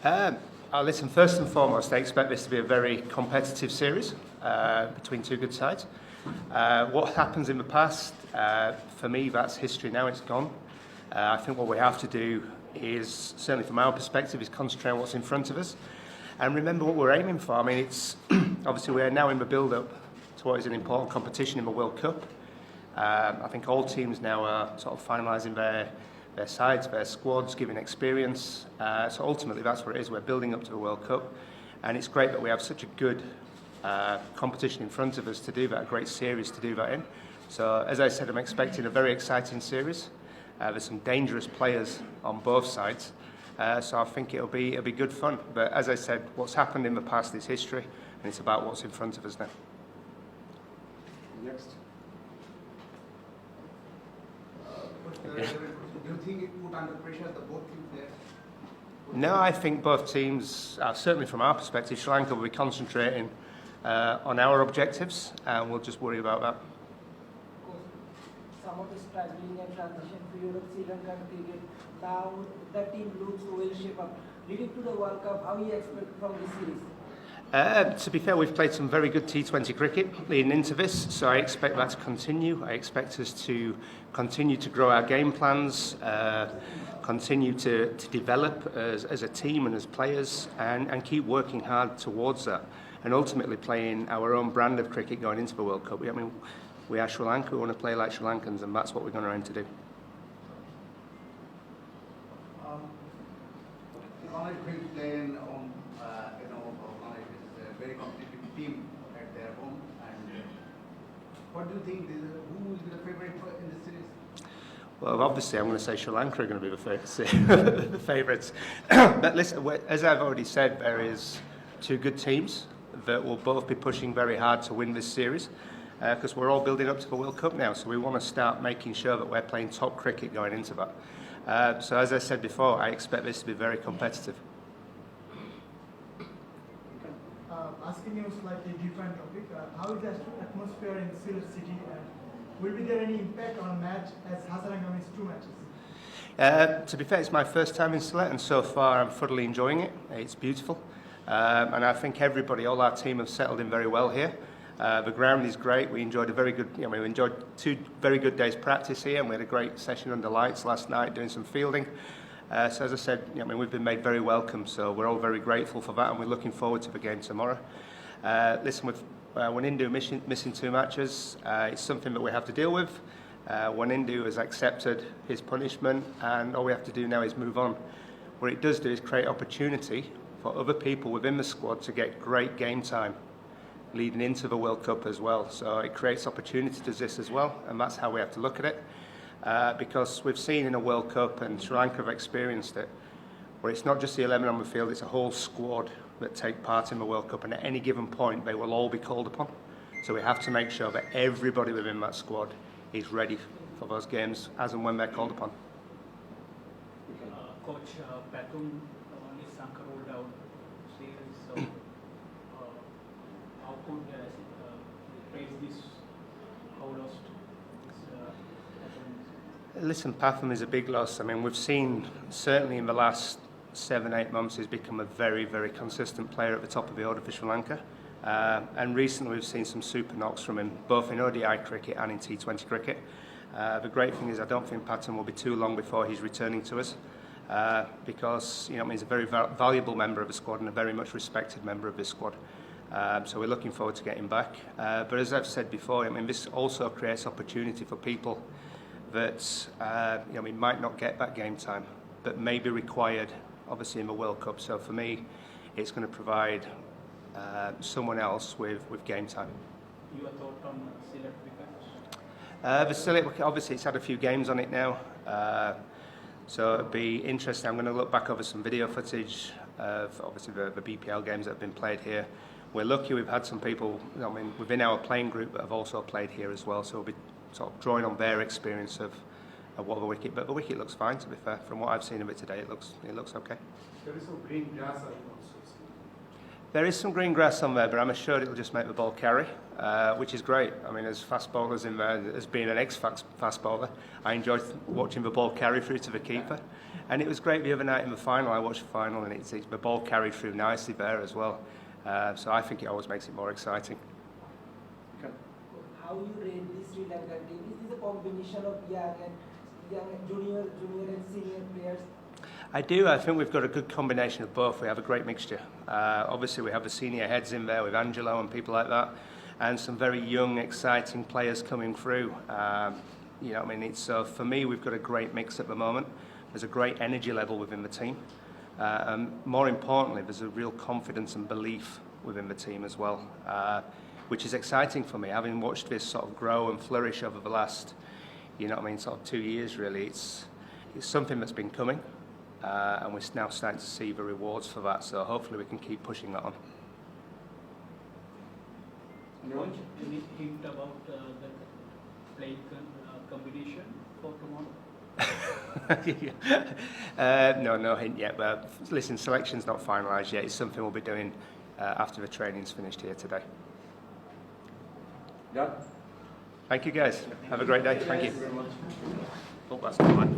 Listen, first and foremost, I expect this to be a very competitive series between two good sides. What happens in the past, for me, that's history now, it's gone. I think what we have to do is, certainly from our perspective, is concentrate on what's in front of us. And remember what we're aiming for. I mean, it's obviously we're now in the build-up to what is an important competition in the World Cup. I think all teams now are sort of finalising their sides, their squads, giving experience. So ultimately that's what it is. We're building up to the World Cup. And it's great that we have such a good competition in front of us to do that, a great series to do that in. So as I said, I'm expecting a very exciting series. There's some dangerous players on both sides. So I think it'll be good fun. But as I said, what's happened in the past is history, and it's about what's in front of us now. Next. Do you think it put under pressure the both teams there? No, I think both teams, certainly from our perspective, Sri Lanka will be concentrating on our objectives, and we'll just worry about that. Some of the struggling and transition period of Sri Lankan cricket. Now the team looks well shaped up. Leading to the World Cup, how do you expect from this series? To be fair, we've played some very good T20 cricket leading into this, so I expect that to continue. I expect us to continue to grow our game plans, continue to develop as a team and as players, and keep working hard towards that, and ultimately playing our own brand of cricket going into the World Cup. I mean, we are Sri Lanka, we want to play like Sri Lankans, and that's what we're going to aim to do. Bangladesh will play on, Bangladesh is a very competitive team at their home. And what do you think? Who will be the favourite in this series? Well, obviously, I'm going to say Sri Lanka are going to be the favourites. But listen, as I've already said, there is two good teams that will both be pushing very hard to win this series. Because we're all building up to the World Cup now, so we want to start making sure that we're playing top cricket going into that. So as I said before, I expect this to be very competitive. Asking you a slightly different topic, how is the atmosphere in Sylhet City, and will be there any impact on a match as Hazaranga missed 2 matches? To be fair, it's my first time in Sylhet, and so far I'm thoroughly enjoying it. It's beautiful, and I think everybody, all our team have settled in very well here. The ground is great. We enjoyed we enjoyed 2 very good days practice here, and we had a great session under lights last night doing some fielding. So as I said, we've been made very welcome, so we're all very grateful for that, and we're looking forward to the game tomorrow. Listen, with Wanindu missing 2 matches, it's something that we have to deal with. Wanindu has accepted his punishment, and all we have to do now is move on. What it does do is create opportunity for other people within the squad to get great game time leading into the World Cup as well. So it creates opportunity to this as well, and that's how we have to look at it. Because we've seen in a World Cup, and Sri Lanka have experienced it, where it's not just the 11 on the field, it's a whole squad that take part in the World Cup, and at any given point they will all be called upon. So we have to make sure that everybody within that squad is ready for those games as and when they're called upon. Coach, Batum only Sanka rolled out series, so how could praise this? How lost this Listen, Patham is a big loss. I mean, we've seen, certainly in the last 7-8 months, he's become a very, very consistent player at the top of the order for Sri Lanka. And recently we've seen some super knocks from him, both in ODI cricket and in T20 cricket. The great thing is I don't think Patham will be too long before he's returning to us. Because he's a very valuable member of the squad and a very much respected member of this squad. So we're looking forward to getting back. But as I've said before, this also creates opportunity for people that might not get that game time, but may be required, obviously, in the World Cup. So for me, it's going to provide someone else with game time. Your thought on Sylhet cricket? The Sylhet, obviously, it's had a few games on it now. So it'll be interesting. I'm going to look back over some video footage of obviously the BPL games that have been played here. We're lucky we've had some people within our playing group that have also played here as well, so we'll be sort of drawing on their experience of what the wicket. But the wicket looks fine, to be fair. From what I've seen of it today, it looks okay. There is some green grass. There is some green grass on there, but I'm assured it'll just make the ball carry. which is great. I mean, as fast bowlers in there, as being an ex-fast bowler, I enjoyed watching the ball carry through to the keeper. And it was great the other night in the final. I watched the final, and the ball carried through nicely there as well. So I think it always makes it more exciting. How you rate this Sri Lankan team? Is this a combination of young junior and senior players? I do. I think we've got a good combination of both. We have a great mixture. Obviously, we have the senior heads in there with Angelo and people like that, and some very young, exciting players coming through. You know, I mean, so for me, we've got a great mix at the moment. There's a great energy level within the team, and more importantly, there's a real confidence and belief within the team as well, which is exciting for me. Having watched this sort of grow and flourish over the last, you know what I mean, sort of 2 years really, it's something that's been coming, and we're now starting to see the rewards for that, so hopefully we can keep pushing that on. Coach, any hint about the play combination for tomorrow? No hint yet, but listen, selection's not finalised yet. It's something we'll be doing after the training's finished here today. Done. Thank you guys. Have a great day. Thank you. Oh, that's not mine.